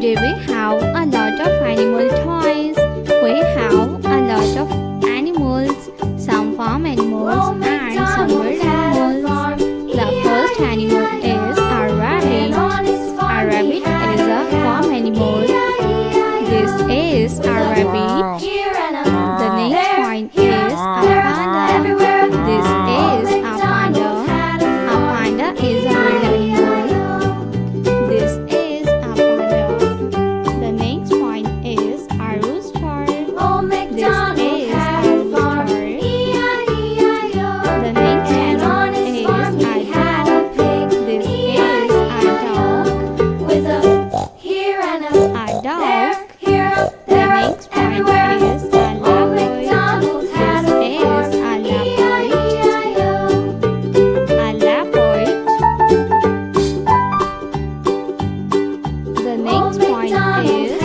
Today we have a lot of animal toys. We have a lot of animals, some farm animals and some wild animals. The first animal is a rabbit. A rabbit is a farm animal. This is a rabbit. The next one is a panda. This is a panda. A panda is a wild animal. This is a panda. The next one is a rooster. This is a rooster. The next one is a dog. This is a dog. With a here and A dog. The next one is a leopard. This is a leopard. A leopard. The next one is